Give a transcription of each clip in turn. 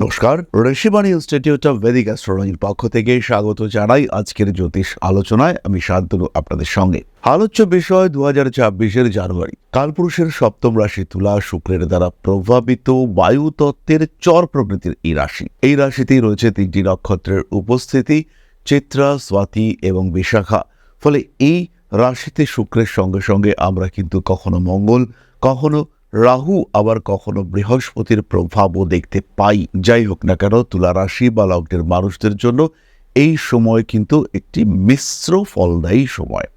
নমস্কার, Rishibani institute of Vedic অ্যাস্ট্রোলজির পক্ষ থেকে স্বাগত জানাই আজকের জ্যোতিষ আলোচনায়। আমি শান্তনু আপনাদের সঙ্গে। আলোচ্য বিষয় 2024 জানুয়ারি। কালপুরুষের সপ্তম রাশি তুলা, শুক্রের দ্বারা প্রভাবিত বায়ুতত্ত্বের চর প্রকৃতির এই রাশি। এই রাশিতেই রয়েছে 3টি নক্ষত্রের উপস্থিতি, চিত্রা, স্বাতি এবং বিশাখা। ফলে এই রাশিতে শুক্রের সঙ্গে সঙ্গে আমরা কিন্তু কখনো মঙ্গল, কখনো রাহু, আবার কখনো বৃহস্পতির প্রভাবও দেখতে পাই। যাই হোক না কেন, তুলা রাশি বা লগ্নের মানুষদের জন্য এই সময় কিন্তু একটি মিশ্র ফলদায়ী সময়।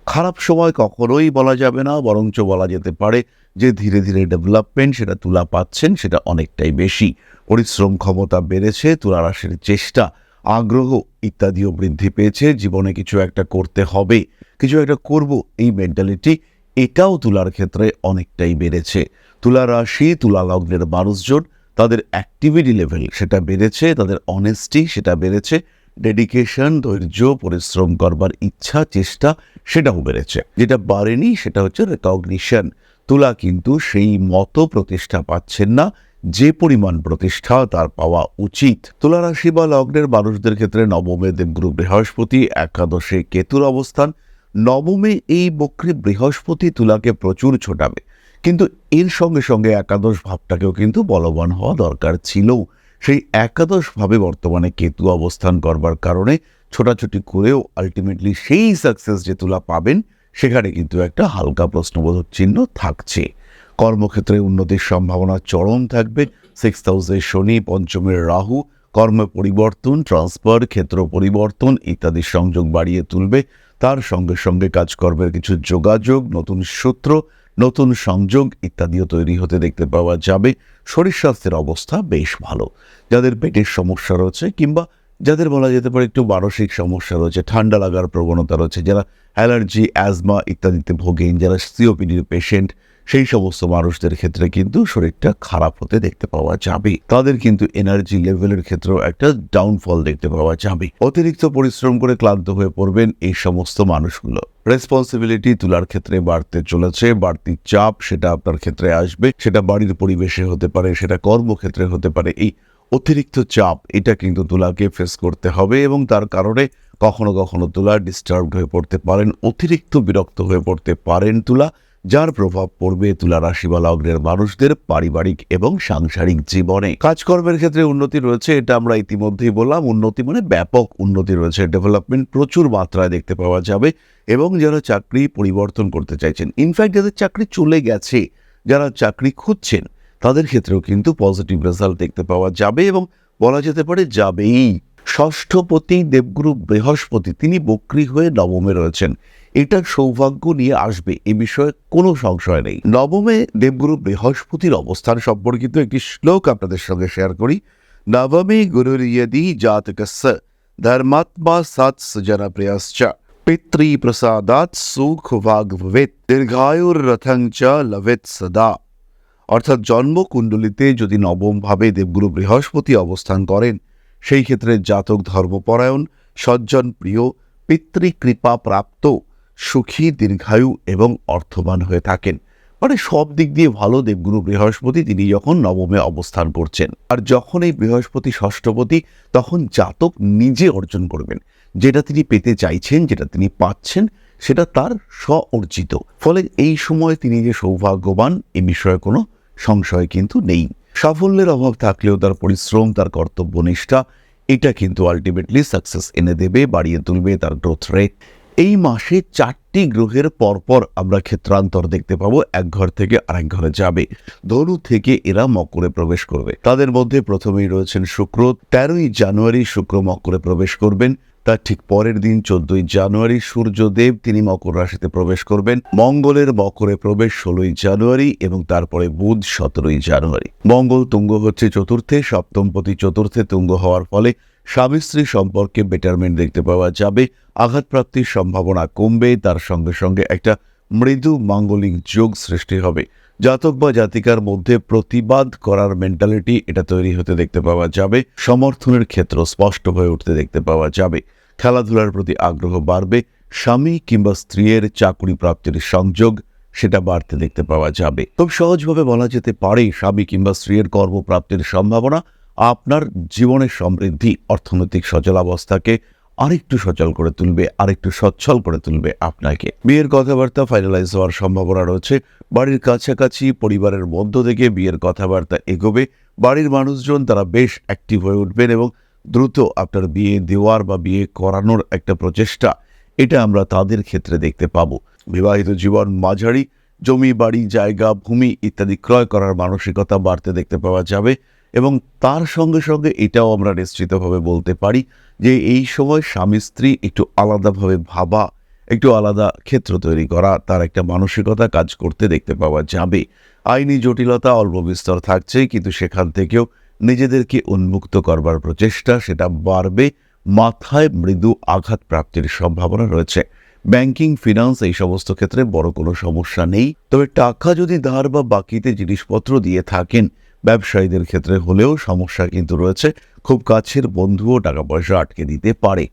খারাপ সময় কখনোই বলা যাবে না, বরঞ্চ বলা যেতে পারে যে ধীরে ধীরে ডেভেলপমেন্ট সেটা তুলা পাচ্ছেন, সেটা অনেকটাই বেশি। পরিশ্রম ক্ষমতা বেড়েছে, তুলা রাশির চেষ্টা, আগ্রহ ইত্যাদিও বৃদ্ধি পেয়েছে। জীবনে কিছু একটা করতে হবে, কিছু একটা করব, এই মেন্টালিটি এটাও তুলার ক্ষেত্রে অনেকটাই বেড়েছে। তুলা রাশি, তুলা লগ্নের মানুষজন, তাদের অ্যাক্টিভিটি লেভেল সেটা বেড়েছে, তাদের অনেস্টি সেটা বেড়েছে, ডেডিকেশন, ধৈর্য, পরিশ্রম করবার ইচ্ছা, চেষ্টা সেটাও বেড়েছে। যেটা বাড়েনি সেটা হচ্ছে রেকগনিশন। তুলা কিন্তু সেই মতো প্রতিষ্ঠা পাচ্ছেন না যে পরিমাণ প্রতিষ্ঠা তার পাওয়া উচিত। তুলা রাশি বা লগ্নের মানুষদের ক্ষেত্রে নবমে দেবগুরু বৃহস্পতি, একাদশে কেতুর অবস্থান। নবমে এই বক্রী বৃহস্পতি তুলাকে প্রচুর ছোটাবে, কিন্তু এর সঙ্গে সঙ্গে একাদশ ভাবটাকেও কিন্তু বলবান হওয়া দরকার ছিল। সেই একাদশ ভাবে বর্তমানে কেতু অবস্থান করবার কারণে ছোটাছুটি করেও আলটিমেটলি সেই সাকসেস যে তুলা পাবেন, সেখানে কিন্তু একটা হালকা প্রশ্নবোধক চিহ্ন থাকছে। কর্মক্ষেত্রে উন্নতির সম্ভাবনা চরম থাকবে। 6th হাউসে শনি, পঞ্চমের রাহু কর্ম পরিবর্তন, ট্রান্সফার, ক্ষেত্র পরিবর্তন ইত্যাদি সংযোগ বাড়িয়ে তুলবে। তার সঙ্গে সঙ্গে কাজকর্মের কিছু যোগাযোগ, নতুন সূত্র, নতুন সংযোগ ইত্যাদিও তৈরি হতে দেখতে পাওয়া যাবে। শরীর স্বাস্থ্যের অবস্থা বেশ ভালো। যাদের পেটের সমস্যা রয়েছে, কিংবা যাদের বলা যেতে পারে একটু মানসিক সমস্যা রয়েছে, ঠান্ডা লাগার প্রবণতা রয়েছে, যারা অ্যালার্জি, অ্যাজমা ইত্যাদিতে ভোগেন, যারা সিওপিডির পেশেন্ট, সেই সমস্ত মানুষদের ক্ষেত্রে কিন্তু শরীরটা খারাপ হতে দেখতে পাওয়া যাবে। তাদের কিন্তু এনার্জি লেভেলের ক্ষেত্রেও একটা ডাউনফল দেখতে পাওয়া যাবে। অতিরিক্ত পরিশ্রম করে ক্লান্ত হয়ে পড়বেন এই সমস্ত মানুষগুলো। রেসপন্সিবিলিটি তুলার ক্ষেত্রে বাড়তে চলেছে, বাড়তি চাপ সেটা আপনার ক্ষেত্রে আসবে। সেটা বাড়ির পরিবেশে হতে পারে, সেটা কর্মক্ষেত্রে হতে পারে। এই অতিরিক্ত চাপ এটা কিন্তু তুলাকে ফেস করতে হবে, এবং তার কারণে কখনো কখনো তুলা ডিস্টার্বড হয়ে পড়তে পারেন, অতিরিক্ত বিরক্ত হয়ে পড়তে পারেন তুলা, যার প্রভাব পড়বে তুলা রাশি বা লগ্নের মানুষদের পারিবারিক এবং সাংসারিক জীবনে। কাজকর্মের ক্ষেত্রে উন্নতি রয়েছে, এটা আমরা ইতিমধ্যেই বললাম। উন্নতি মানে ব্যাপক উন্নতি রয়েছে, ডেভেলপমেন্ট প্রচুর মাত্রায় দেখতে পাওয়া যাবে। এবং যারা চাকরি পরিবর্তন করতে চাইছেন, ইনফ্যাক্ট যাদের চাকরি চলে গেছে, যারা চাকরি খুঁজছেন, তাদের ক্ষেত্রেও কিন্তু পজিটিভ রেজাল্ট দেখতে পাওয়া যাবে, এবং বলা যেতে পারে যাবেই। ষষ্ঠপতি দেবগুরু বৃহস্পতি তিনি বক্রী হয়ে নবমে রয়েছেন। এটা সৌভাগ্য নিয়ে আসবে, এ বিষয়ে কোনো সংশয় নেই। নবমে দেবগুরু বৃহস্পতির অবস্থান সম্পর্কিত একটি শ্লোক আপনাদের সঙ্গে শেয়ার করি। নবমে গুরুর্যদি জাতকস্য ধর্মাত্মা সৎস জনপ্রিয়শ্চ পিতৃ প্রসাদাৎ সুখ ভাগ ভবেৎ দীর্ঘায়ুর রথং চ লভেৎ সদা। অর্থাৎ জন্মকুণ্ডলিতে যদি নবম ভাবে দেবগুরু বৃহস্পতি অবস্থান করেন, সেই ক্ষেত্রে জাতক ধর্মপরায়ণ, সজ্জন প্রিয়, পিতৃকৃপা প্রাপ্ত, সুখী, দীর্ঘায়ু এবং অর্থবান হয়ে থাকেন। মানে সব দিক দিয়ে ভালো দেবগুরু বৃহস্পতি তিনি যখন নবমে অবস্থান করছেন। আর যখন এই বৃহস্পতি ষষ্ঠপতি, তখন জাতক নিজে অর্জন করবেন যেটা তিনি পেতে চাইছেন, যেটা তিনি পাচ্ছেন, সেটা তার স্ব-অর্জিত। ফলে এই সময় তিনি যে সৌভাগ্যবান, এ বিষয়ে কোনো সংশয় কিন্তু নেই। সাফল্যের অভাব থাকলেও তার পরিশ্রম, তার কর্তব্যনিষ্ঠা এটা কিন্তু আলটিমেটলি সাকসেস এনে দেবে, বাড়িয়ে তুলবে তার গ্রোথ রেট। এই মাসে 4টি গ্রহের পরপর আমরা ক্ষেত্রান্তর দেখতে পাবো, এক ঘর থেকে আরেক ঘরে যাবে। ধনু থেকে এরা মকরে প্রবেশ করবে। তাদের মধ্যে প্রথমেই রয়েছেন শুক্র। 13ই জানুয়ারি শুক্র মকরে প্রবেশ করবেন। তার ঠিক পরের দিন 14ই জানুয়ারি সূর্যদেব তিনি মকর রাশিতে প্রবেশ করবেন। মঙ্গলের মকরে প্রবেশ 16ই জানুয়ারি, এবং তারপরে বুধ 17ই জানুয়ারি। মঙ্গল তুঙ্গ হচ্ছে চতুর্থে, সপ্তমপতি চতুর্থে তুঙ্গ হওয়ার ফলে স্বামী স্ত্রী সম্পর্কে বেটারমেন্ট দেখতে পাওয়া যাবে। আঘাতপ্রাপ্তির সম্ভাবনা কমবে, তার সঙ্গে সঙ্গে একটা মৃদু মাঙ্গলিক যোগ সৃষ্টি হবে। জাতক বা জাতিকার মধ্যে প্রতিবাদ করার মেন্টালিটি এটা তৈরি হতে দেখতে পাওয়া যাবে। সমর্থনের ক্ষেত্র স্পষ্ট হয়ে উঠতে দেখতে পাওয়া যাবে। খেলাধুলার প্রতি আগ্রহ বাড়বে। স্বামী কিংবা স্ত্রীর চাকরি প্রাপ্তির সংযোগ সেটা বাড়তে দেখতে পাওয়া যাবে। খুব সহজভাবে বলা যেতে পারে স্বামী কিংবা স্ত্রীর কর্মপ্রাপ্তির সম্ভাবনা আপনার জীবনের সমৃদ্ধি, অর্থনৈতিক সচলাবস্থাকে আরেকটু সচল করে তুলবে, আরেকটু সচ্ছল করে তুলবে আপনাকে। বিয়ের কথাবার্তা ফাইনালাইজ হওয়ার সম্ভাবনা রয়েছে। বাড়ির কাছাকাছি পরিবারের মধ্য থেকে বিয়ের কথাবার্তা এগোবে। বাড়ির মানুষজন তারা বেশ অ্যাক্টিভ হয়ে উঠবেন এবং দ্রুত আপনার বিয়ে দেওয়ার বা বিয়ে করানোর একটা প্রচেষ্টা, এটা আমরা তাদের ক্ষেত্রে দেখতে পাবো। বিবাহিত জীবন মাঝারি, জমি বাড়ি জায়গা ভূমি ইত্যাদি ক্রয় করার মানসিকতা বাড়তে দেখতে পাওয়া যাবে এবং তার সঙ্গে সঙ্গে এটাও আমরা নিশ্চিতভাবে বলতে পারি যে এই সময় স্বামী স্ত্রী একটু আলাদাভাবে ভাবা, একটু আলাদা ক্ষেত্র তৈরি করা, তার একটা মানসিকতা কাজ করতে দেখতে পাওয়া যাবে। আইনি জটিলতা অল্প বিস্তর থাকছে, কিন্তু সেখান থেকেও নিজেদেরকে উন্মুক্ত করবার প্রচেষ্টা সেটা বাড়বে। মাথায় মৃদু আঘাত প্রাপ্তির সম্ভাবনা রয়েছে। ব্যাংকিং ফিনান্স এই সমস্ত ক্ষেত্রে বড় কোনো সমস্যা নেই, তবে টাকা যদি ধার বা বাকিতে জিনিসপত্র দিয়ে থাকেন, ব্যবসায়ীদের ক্ষেত্রে হলেও সমস্যা কিন্তু রয়েছে। খুব কাছের বন্ধুও টাকা পয়সা আটকে দিতে পারে।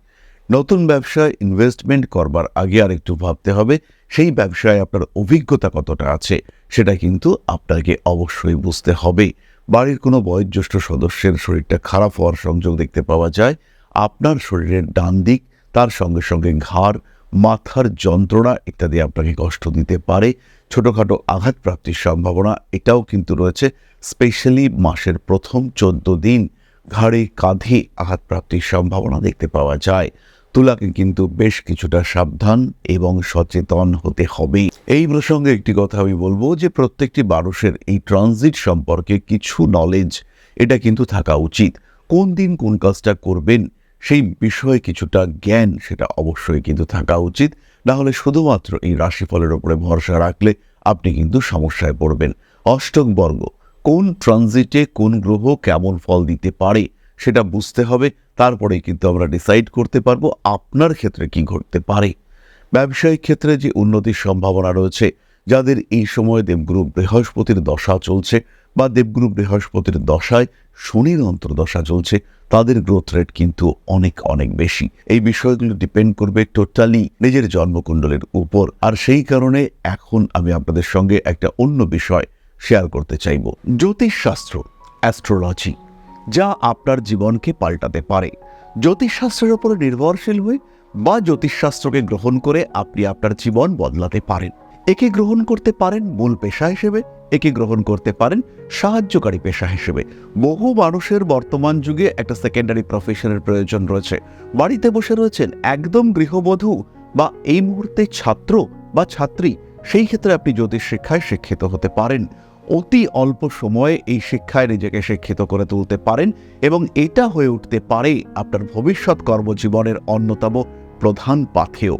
নতুন ব্যবসায় ইনভেস্টমেন্ট করবার আগে আর একটু ভাবতে হবে সেই ব্যবসায় আপনার অভিজ্ঞতা কতটা আছে, সেটা কিন্তু আপনাকে অবশ্যই বুঝতে হবে। বাড়ির কোনো বয়োজ্যেষ্ঠ সদস্যের শরীরটা খারাপ হওয়ার সংযোগ দেখতে পাওয়া যায়। আপনার শরীরের ডান দিক, তার সঙ্গে সঙ্গে ঘাড়, মাথার যন্ত্রণা ইত্যাদি আপনাকে কষ্ট দিতে পারে। ছোটোখাটো আঘাত প্রাপ্তির সম্ভাবনা এটাও কিন্তু রয়েছে। স্পেশালি মাসের প্রথম 14 দিন ঘাড়ে কাঁধে আঘাত প্রাপ্তির সম্ভাবনা দেখতে পাওয়া যায়। তুলাকে কিন্তু বেশ কিছুটা সাবধান এবং সচেতন হতে হবে। এই প্রসঙ্গে একটি কথা আমি বলবো যে প্রত্যেকটি মানুষের এই ট্রানজিট সম্পর্কে কিছু নলেজ এটা কিন্তু থাকা উচিত। কোন দিন কোন কাজটা করবেন সেই বিষয়ে কিছুটা জ্ঞান সেটা অবশ্যই কিন্তু থাকা উচিত। না হলে শুধুমাত্র এই রাশিফলের উপরে ভরসা রাখলে আপনি কিন্তু সমস্যায় পড়বেন। অষ্টক বর্গ, কোন ট্রানজিটে কোন গ্রহ কেমন ফল দিতে পারে সেটা বুঝতে হবে, তারপরেই কিন্তু আমরা ডিসাইড করতে পারবো আপনার ক্ষেত্রে কি ঘটতে পারে। ব্যবসায়িক ক্ষেত্রে যে উন্নতির সম্ভাবনা রয়েছে, যাদের এই সময় দেবগুরু বৃহস্পতির দশা চলছে বা দেবগুরু বৃহস্পতির দশায় শনির অন্তর্দশা চলছে, তাদের গ্রোথ রেট কিন্তু অনেক অনেক বেশি। এই বিষয়গুলো ডিপেন্ড করবে টোটালি নিজের জন্মকুণ্ডলের উপর। আর সেই কারণে এখন আমি আপনাদের সঙ্গে একটা অন্য বিষয় শেয়ার করতে চাইব। জ্যোতিষশাস্ত্র, অ্যাস্ট্রোলজি, যা আপনার জীবনকে পাল্টাতে পারে। জ্যোতিষশাস্ত্রের উপর নির্ভরশীল হয়ে বা জ্যোতিষশাস্ত্রকে গ্রহণ করে আপনি আপনার জীবন বদলাতে পারেন। একে গ্রহণ করতে পারেন মূল পেশা হিসেবে, একে গ্রহণ করতে পারেন সাহায্যকারী পেশা হিসেবে। বহু মানুষের বর্তমান যুগে একটা সেকেন্ডারি প্রফেশনের প্রয়োজন রয়েছে। বাড়িতে বসে রয়েছেন একদম গৃহবধূ বা এই মুহূর্তে ছাত্র বা ছাত্রী, সেই ক্ষেত্রে আপনি জ্যোতিষ শিক্ষায় শিক্ষিত হতে পারেন। অতি অল্প সময়ে এই শিক্ষায় নিজেকে শিক্ষিত করে তুলতে পারেন এবং এটা হয়ে উঠতে পারে আপনার ভবিষ্যৎ কর্মজীবনের অন্যতম প্রধান পাথেয়।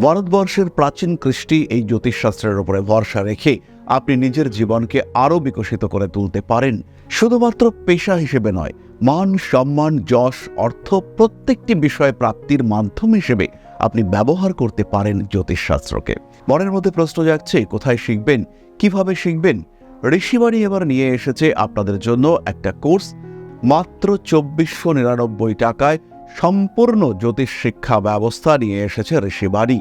ভারতবর্ষের প্রাচীন কৃষ্টি এই জ্যোতিষশাস্ত্রের উপরে ভরসা রেখে আপনি নিজের জীবনকে আরও বিকশিত করে তুলতে পারেন। শুধুমাত্র পেশা হিসেবে নয়, মান সম্মান যশ অর্থ প্রত্যেকটি বিষয় প্রাপ্তির মাধ্যম হিসেবে আপনি ব্যবহার করতে পারেন জ্যোতিষশাস্ত্রকে। মনের মধ্যে প্রশ্ন জাগছে, কোথায় শিখবেন, কিভাবে শিখবেন? ঋষিবাণী এবার নিয়ে এসেছে আপনাদের জন্য একটা কোর্স। মাত্র 2499 টাকায় সম্পূর্ণ জ্যোতিষ শিক্ষা ব্যবস্থা নিয়ে এসেছে ঋষিবাণী।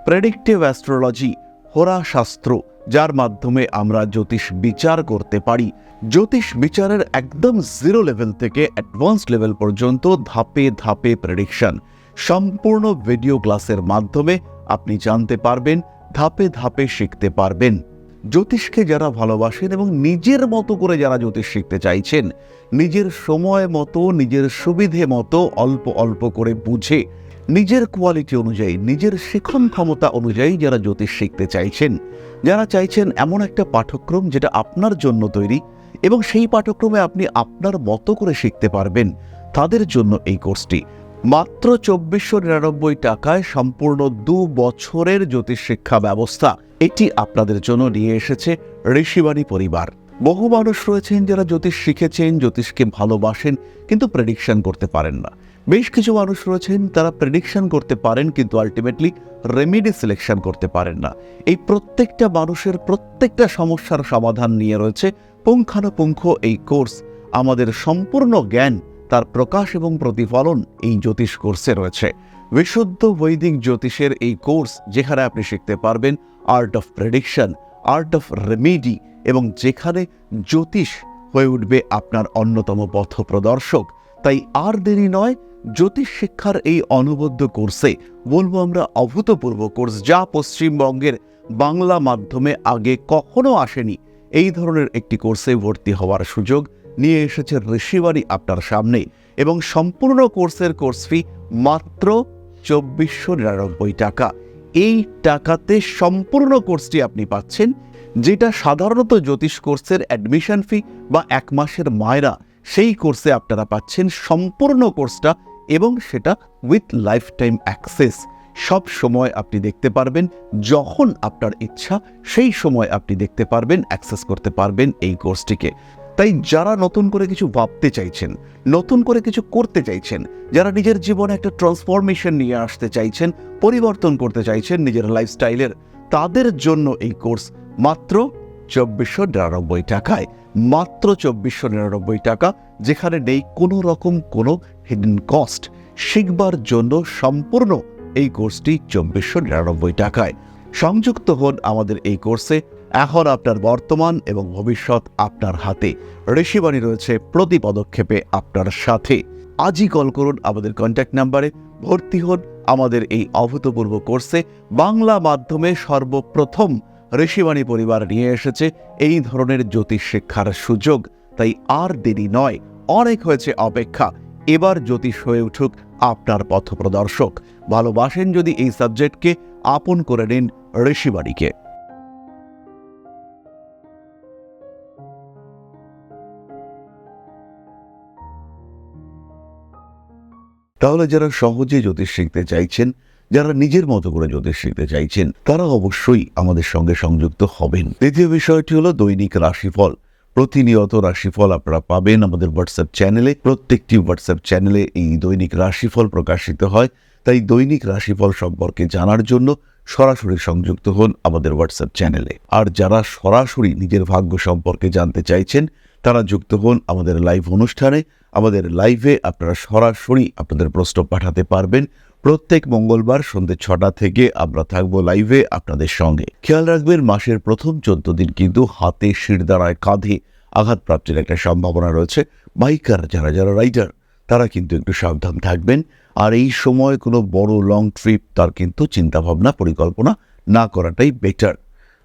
প্রেডিক্টিভ অ্যাস্ট্রোলজি, হোরা শাস্ত্র, যার মাধ্যমে আমরা জ্যোতিষ বিচার করতে পারি। জ্যোতিষ বিচারের একদম জিরো লেভেল থেকে অ্যাডভান্স লেভেল পর্যন্ত ধাপে ধাপে প্রেডিকশন, সম্পূর্ণ ভিডিও ক্লাসের মাধ্যমে আপনি জানতে পারবেন, ধাপে ধাপে শিখতে পারবেন। জ্যোতিষকে যারা ভালোবাসেন এবং নিজের মতো করে যারা জ্যোতিষ শিখতে চাইছেন, নিজের সময় মতো নিজের সুবিধে মতো অল্প অল্প করে বুঝে নিজের কোয়ালিটি অনুযায়ী নিজের শিখন ক্ষমতা অনুযায়ী যারা জ্যোতিষ শিখতে চাইছেন, যারা চাইছেন এমন একটা পাঠ্যক্রম যেটা আপনার জন্য তৈরি এবং সেই পাঠ্যক্রমে আপনি আপনার মতো করে শিখতে পারবেন, তাদের জন্য এই কোর্সটি। মাত্র 2499 টাকায় সম্পূর্ণ 2 বছরের জ্যোতিষ শিক্ষা ব্যবস্থা এটি আপনাদের জন্য নিয়ে এসেছে ঋষিবাণী পরিবার। বহু মানুষ রয়েছেন যারা জ্যোতিষ শিখেছেন, জ্যোতিষকে ভালোবাসেন, কিন্তু প্রেডিকশন করতে পারেন না। বেশ কিছু মানুষ রয়েছেন তারা প্রেডিকশন করতে পারেন কিন্তু আলটিমেটলি রেমেডি সিলেকশন করতে পারেন না। এই প্রত্যেকটা মানুষের প্রত্যেকটা সমস্যার সমাধান নিয়ে রয়েছে পুঙ্খানুপুঙ্খ এই কোর্স। আমাদের সম্পূর্ণ জ্ঞান, তার প্রকাশ এবং প্রতিফলন এই জ্যোতিষ কোর্সে রয়েছে। বিশুদ্ধ বৈদিক জ্যোতিষের এই কোর্স, যেখানে আপনি শিখতে পারবেন art of prediction, art of remedy, এবং যেখানে জ্যোতিষ হয়ে উঠবে আপনার অন্যতম পথপ্রদর্শক। তাই আর দেরি নয়, জ্যোতিষ শিক্ষার এই অনবদ্য কোর্সে, বলবো আমরা অভূতপূর্ব কোর্স, যা পশ্চিমবঙ্গের বাংলা মাধ্যমে আগে কখনো আসেনি, এই ধরনের একটি কোর্সে ভর্তি হওয়ার সুযোগ নিয়ে এসেছে ঋষিবাণী আপনার সামনে। এবং সম্পূর্ণ কোর্সের কোর্স ফি মাত্র 2499 টাকা। এই টাকাতে সম্পূর্ণ কোর্সটি আপনি পাচ্ছেন, যেটা সাধারণত জ্যোতিষ কোর্সের অ্যাডমিশন ফি বা 1 মাসের মায়রা, সেই কোর্সে আপনারা পাচ্ছেন সম্পূর্ণ কোর্সটা, এবং সেটা উইথ লাইফ টাইম অ্যাক্সেস। সব সময় আপনি দেখতে পারবেন, যখন আপনার ইচ্ছা সেই সময় আপনি দেখতে পারবেন, অ্যাক্সেস করতে পারবেন এই কোর্সটিকে। তাই যারা নতুন করে কিছু ভাবতে চাইছেন, নতুন করে কিছু করতে চাইছেন, যারা নিজের জীবনে একটা ট্রান্সফরমেশন নিয়ে আসতে চাইছেন, পরিবর্তন করতে চাইছেন নিজের লাইফস্টাইলের, তাদের জন্য এই কোর্স মাত্র 2499 টাকায়। মাত্র 2499 টাকা, যেখানে নেই কোনো রকম কোনো হিডেন কস্ট। শিখবার জন্য সম্পূর্ণ এই কোর্সটি 2499 টাকায়। সংযুক্ত হন আমাদের এই কোর্সে। এখন আপনার বর্তমান এবং ভবিষ্যৎ আপনার হাতে। ঋষিবাণী রয়েছে প্রতি পদক্ষেপে আপনার সাথে। আজই কল করুন আমাদের কন্ট্যাক্ট নাম্বারে, ভর্তি হন আমাদের এই অভূতপূর্ব কোর্সে। বাংলা মাধ্যমে সর্বপ্রথম ঋষিবাণী পরিবার নিয়ে এসেছে এই ধরনের জ্যোতিষ শিক্ষার সুযোগ। তাই আর দেরি নয়, অনেক হয়েছে অপেক্ষা। এবার জ্যোতিষ হয়ে উঠুক আপনার পথপ্রদর্শক। ভালোবাসেন যদি এই সাবজেক্টকে, আপন করে নিন ঋষিবাণীকে। তাহলে যারা সহজে জ্যোতিষ শিখতে চাইছেন, যারা নিজের মতো করে জ্যোতিষ শিখতে চাইছেন, তারা অবশ্যই আমাদের সঙ্গে সংযুক্ত হবেন। দ্বিতীয় বিষয়টি হলো দৈনিক রাশিফল। প্রতিনিয়ত রাশিফল আপনারা পাবেন আমাদের হোয়াটসঅ্যাপ চ্যানেলে। প্রত্যেকটি হোয়াটসঅ্যাপ চ্যানেলে এই দৈনিক রাশিফল প্রকাশিত হয়। তাই দৈনিক রাশিফল সম্পর্কে জানার জন্য সরাসরি সংযুক্ত হন আমাদের হোয়াটসঅ্যাপ চ্যানেলে। আর যারা সরাসরি নিজের ভাগ্য সম্পর্কে জানতে চাইছেন, তারা যুক্ত হন আমাদের লাইভ অনুষ্ঠানে। আমাদের লাইভে আপনারা সরাসরি আপনাদের প্রশ্ন পাঠাতে পারবেন। প্রত্যেক মঙ্গলবার সন্ধ্যে 6টা থেকে আমরা থাকবো লাইভে আপনাদের সঙ্গে। খেয়াল রাখবেন, মাসের প্রথম 14 দিন কিন্তু হাতে, শিরদাঁড়ায়, কাঁধে আঘাতপ্রাপ্তির একটা সম্ভাবনা রয়েছে। বাইকার যারা রাইডার, তারা কিন্তু একটু সাবধান থাকবেন। আর এই সময় কোনো বড় লং ট্রিপ তার কিন্তু চিন্তাভাবনা, পরিকল্পনা না করাটাই বেটার।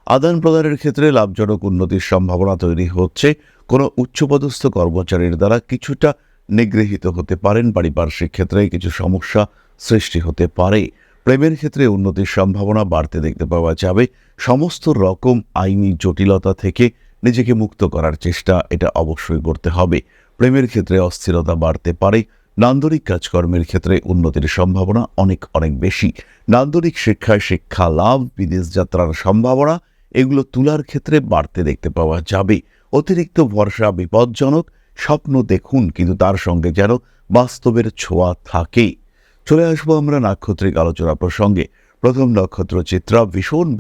আদান প্রদানের ক্ষেত্রে লাভজনক উন্নতির সম্ভাবনা তৈরি হচ্ছে। কোনো উচ্চপদস্থ কর্মচারীর দ্বারা কিছুটা নিগৃহীত হতে পারেন। পারিপার্শ্বিক ক্ষেত্রে কিছু সমস্যা সৃষ্টি হতে পারে। প্রেমের ক্ষেত্রে উন্নতির সম্ভাবনা বাড়তে দেখতে পাওয়া যাবে। সমস্ত রকম আইনি জটিলতা থেকে নিজেকে মুক্ত করার চেষ্টা এটা অবশ্যই করতে হবে। প্রেমের ক্ষেত্রে অস্থিরতা বাড়তে পারে। নান্দনিক কাজকর্মের ক্ষেত্রে উন্নতির সম্ভাবনা অনেক বেশি। নান্দনিক শিক্ষায় শিক্ষা লাভ, বিদেশ যাত্রার সম্ভাবনা, এগুলো তুলার ক্ষেত্রে বাড়তে দেখতে পাওয়া যাবে। অতিরিক্ত ভরসা বিপজ্জনক। স্বপ্ন দেখুন, কিন্তু তার সঙ্গে যেন বাস্তবের ছোঁয়া থাকে। চলে আসবো আমরা নাক্ষত্রিক আলোচনা প্রসঙ্গে। প্রথম নক্ষত্র চিত্রা।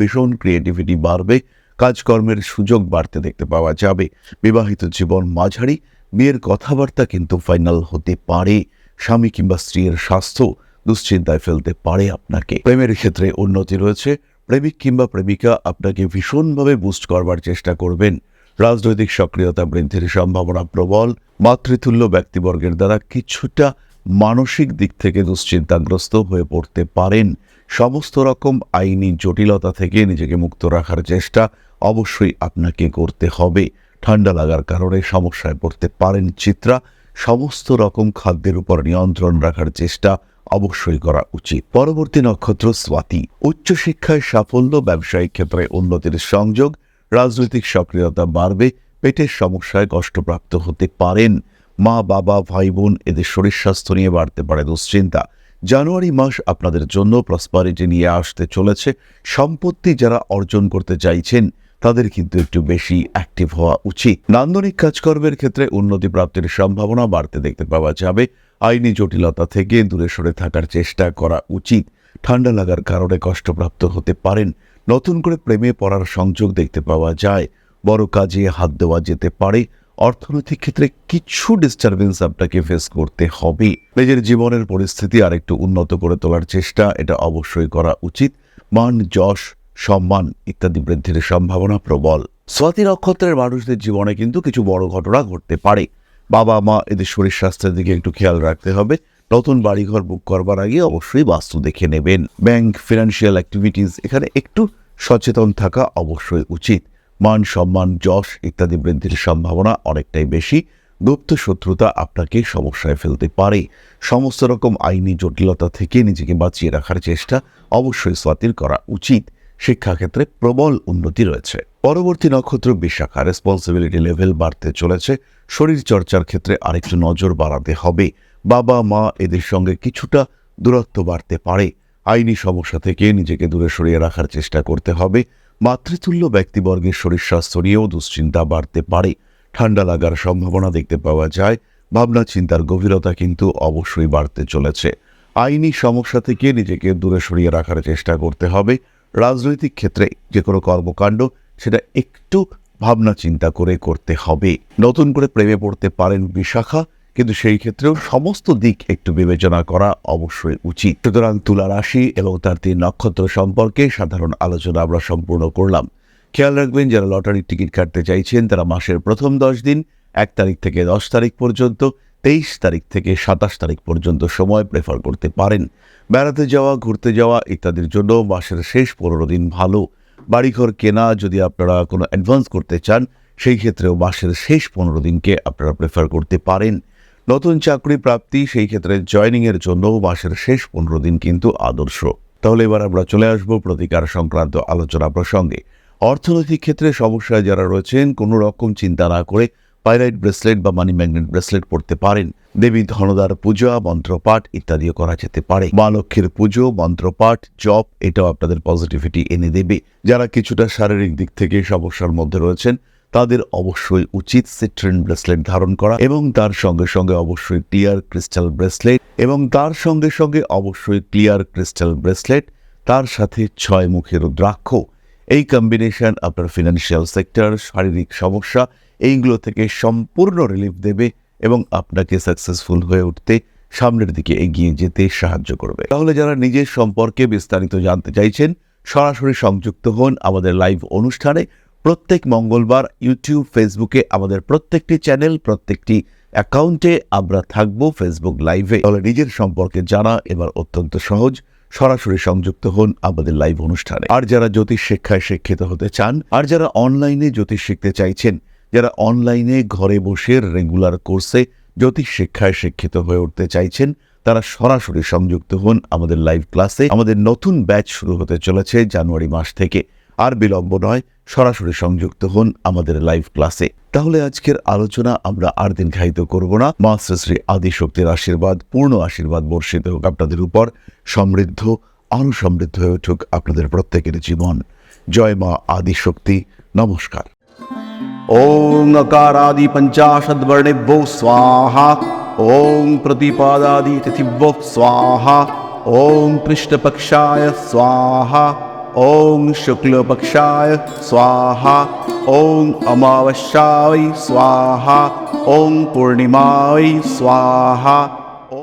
ভীষণ ক্রিয়েটিভিটি বাড়বে। কাজকর্মের সুযোগ বাড়তে দেখতে পাওয়া যাবে। বিবাহিত জীবন মাঝারি। বিয়ের কথাবার্তা কিন্তু ফাইনাল হতে পারে। স্বামী কিংবা স্ত্রীর স্বাস্থ্য দুশ্চিন্তায় ফেলতে পারে আপনাকে। প্রেমের ক্ষেত্রে উন্নতি রয়েছে। প্রেমিক কিংবা প্রেমিকা আপনাকে ভীষণভাবে বুস্ট করবার চেষ্টা করবেন। রাজনৈতিক সক্রিয়তা বৃদ্ধির সম্ভাবনা প্রবল। মাতৃতুল্য ব্যক্তিবর্গের দ্বারা কিছুটা মানসিক দিক থেকে দুশ্চিন্তাগ্রস্ত হয়ে পড়তে পারেন। সমস্ত রকম আইনি জটিলতা থেকে নিজেকে মুক্ত রাখার চেষ্টা অবশ্যই আপনাকে করতে হবে। ঠান্ডা লাগার কারণে সমস্যায় পড়তে পারেন চিত্রা। সমস্ত রকম খাদ্যের উপর নিয়ন্ত্রণ রাখার চেষ্টা অবশ্যই করা উচিত। পরবর্তী নক্ষত্র স্বাতি। উচ্চশিক্ষায় সাফল্য, ব্যবসায়িক ক্ষেত্রে উন্নতির সংযোগ। রাজনৈতিক সক্রিয়তা বাড়বে। পেটের সমস্যায় কষ্টপ্রাপ্ত হতে পারেন। মা, বাবা, ভাই বোন এদের শরীর স্বাস্থ্য নিয়ে বাড়তে পারে দুশ্চিন্তা। জানুয়ারি মাস আপনাদের জন্য প্রসপারিটি নিয়ে আসতে চলেছে। সম্পত্তি যারা অর্জন করতে চাইছেন, তাদের কিন্তু একটু বেশি অ্যাক্টিভ হওয়া উচিত। নান্দনিক কাজকর্মের ক্ষেত্রে উন্নতি প্রাপ্তির সম্ভাবনা বাড়তে দেখতে পাওয়া যাবে। আইনি জটিলতা থেকে দূরে সরে থাকার চেষ্টা করা উচিত। ঠান্ডা লাগার কারণে কষ্টপ্রাপ্ত হতে পারেন। নতুন করে প্রেমে পড়ার সংযোগ দেখতে পাওয়া যায়। বড় কাজে হাত দেওয়া যেতে পারে। অর্থনৈতিক ক্ষেত্রে কিছু ডিস্টারবেন্স আপনাকে ফেস করতে হবে। নিজের জীবনের পরিস্থিতি আরেকটু উন্নত করে তোলার চেষ্টা এটা অবশ্যই করা উচিত। মান, যশ, সম্মান ইত্যাদি বৃদ্ধির সম্ভাবনা প্রবল। স্বাতী নক্ষত্রের মানুষদের জীবনে কিন্তু কিছু বড় ঘটনা ঘটতে পারে। বাবা মা এদের শরীর স্বাস্থ্যের দিকে একটু খেয়াল রাখতে হবে। নতুন বাড়িঘর বুক করবার আগে অবশ্যই বাস্তু দেখে নেবেন। ব্যাংক, ফিনান্সিয়াল অ্যাক্টিভিটিস এখানে একটু সচেতন থাকা অবশ্যই উচিত। মান সম্মান, যশ ইত্যাদি বৃদ্ধির সম্ভাবনা অনেকটাই বেশি। গুপ্ত শত্রুতা আপনাকে সমস্যায় ফেলতে পারে। সমস্ত রকম আইনি জটিলতা থেকে নিজেকে বাঁচিয়ে রাখার চেষ্টা অবশ্যই স্বাতীর করা উচিত। শিক্ষাক্ষেত্রে প্রবল উন্নতি রয়েছে। পরবর্তী নক্ষত্র বিশাখা, রেসপন্সিবিলিটি লেভেল বাড়তে চলেছে। শরীর চর্চার ক্ষেত্রে আরেকটু নজর বাড়াতে হবে। বাবা মা এদের সঙ্গে কিছুটা দূরত্ব বাড়তে পারে। আইনি সমস্যা থেকে নিজেকে দূরে সরিয়ে রাখার চেষ্টা করতে হবে। মাতৃতুল্য ব্যক্তিবর্গের শরীর স্বাস্থ্য নিয়েও দুশ্চিন্তা বাড়তে পারে। ঠান্ডা লাগার সম্ভাবনা দেখতে পাওয়া যায়। ভাবনা চিন্তার গভীরতা কিন্তু অবশ্যই বাড়তে চলেছে। আইনি সমস্যা থেকে নিজেকে দূরে সরিয়ে রাখার চেষ্টা করতে হবে। রাজনৈতিক ক্ষেত্রে যে কোনো কর্মকাণ্ড সেটা একটু ভাবনা চিন্তা করে করতে হবে। নতুন করে প্রেমে পড়তে পারেন বিশাখা, কিন্তু সেই ক্ষেত্রেও সমস্ত দিক একটু বিবেচনা করা অবশ্যই উচিত। সুতরাং তুলা রাশি এবং তার 3 নক্ষত্র সম্পর্কে সাধারণ আলোচনা আমরা সম্পূর্ণ করলাম। খেয়াল রাখবেন, যারা লটারির টিকিট কাটতে চাইছেন তারা মাসের প্রথম 10 দিন 1 তারিখ থেকে 10 তারিখ পর্যন্ত, 23 তারিখ থেকে 27 তারিখ পর্যন্ত সময় প্রেফার করতে পারেন। বেড়াতে যাওয়া, ঘুরতে যাওয়া ইত্যাদির জন্য মাসের শেষ 15 দিন ভালো। বাড়িঘর কেনা যদি আপনারা কোনো অ্যাডভান্স করতে চান, সেই ক্ষেত্রেও মাসের শেষ 15 দিনকে আপনারা প্রেফার করতে পারেন। নতুন চাকরি প্রাপ্তি, সেই ক্ষেত্রে জয়নিংয়ের জন্য মাসের শেষ 15 দিন কিন্তু আদর্শ। তাহলে এবার আমরা চলে আসবো প্রতিকার সংক্রান্ত আলোচনা প্রসঙ্গে। অর্থনৈতিক ক্ষেত্রে সমস্যায় যারা রয়েছেন, কোনো রকম চিন্তা না করে পাইরাইট ব্রেসলেট বা মানি ম্যাগনেট ব্রেসলেট পড়তে পারেন। দেবী ধনদার পূজা, মন্ত্রপাঠ ইত্যাদিও করা যেতে পারে। মা লক্ষ্মীর পুজো, মন্ত্রপাঠ, জপ এটাও আপনাদের পজিটিভিটি এনে দেবে। যারা কিছুটা শারীরিক দিক থেকে সমস্যার মধ্যে রয়েছেন তাদের অবশ্যই উচিত সিট্রিন ব্রেসলেট ধারণ করা এবং তার সঙ্গে সঙ্গে অবশ্যই ক্লিয়ার ক্রিস্টাল ব্রেসলেট তার সাথে 6 মুখের রুদ্রাক্ষ। এই কম্বিনেশন আপনার ফিনান্সিয়াল সেক্টর, শারীরিক সমস্যা এইগুলো থেকে সম্পূর্ণ রিলিফ দেবে এবং আপনাকে সাকসেসফুল হয়ে উঠতে, সামনের দিকে এগিয়ে যেতে সাহায্য করবে। তাহলে যারা নিজের সম্পর্কে বিস্তারিত জানতে চাইছেন, সরাসরি সংযুক্ত হন আমাদের লাইভ অনুষ্ঠানে। প্রত্যেক মঙ্গলবার ইউটিউব, ফেসবুকে আমাদের প্রত্যেকটি চ্যানেল, প্রত্যেকটি অ্যাকাউন্টে আমরা থাকবো ফেসবুক লাইভে। তাহলে নিজের সম্পর্কে জানা এবার অত্যন্ত সহজ। সরাসরি সংযুক্ত হন আমাদের লাইভ অনুষ্ঠানে। আর যারা জ্যোতিষ শিক্ষায় শিক্ষিত হতে চান, আর যারা অনলাইনে জ্যোতিষ শিখতে চাইছেন, যারা অনলাইনে ঘরে বসে রেগুলার কোর্সে জ্যোতিষ শিক্ষায় শিক্ষিত হয়ে উঠতে চাইছেন, তারা সরাসরি সংযুক্ত হন আমাদের লাইভ ক্লাসে। আমাদের নতুন ব্যাচ শুরু হতে চলেছে জানুয়ারি মাস থেকে। আর বিলম্ব নয়, সরাসরি সংযুক্ত হন আমাদের লাইভ ক্লাসে। তাহলে আজকের আলোচনা আমরা আর দীর্ঘায়িত করব না। মা শ্রী আদিশক্তির আশীর্বাদ, পূর্ণ আশীর্বাদ বর্ষিত হোক আপনাদের উপর। সমৃদ্ধ, আরো সমৃদ্ধ হয়ে উঠুক আপনাদের প্রত্যেকের জীবন। জয় মা আদিশক্তি। নমস্কার। ओं अकारादि पंचाशद्वर्णेभ्यो स्वाहा। ओं प्रतिपादादि तिथिभ्यो स्वाहा। ओं कृष्णपक्षाय स्वाहा। ओं शुक्लपक्षाय स्वाहा। ओं अमावस्याय स्वाहा। ओं पूर्णिमाय स्वाहा।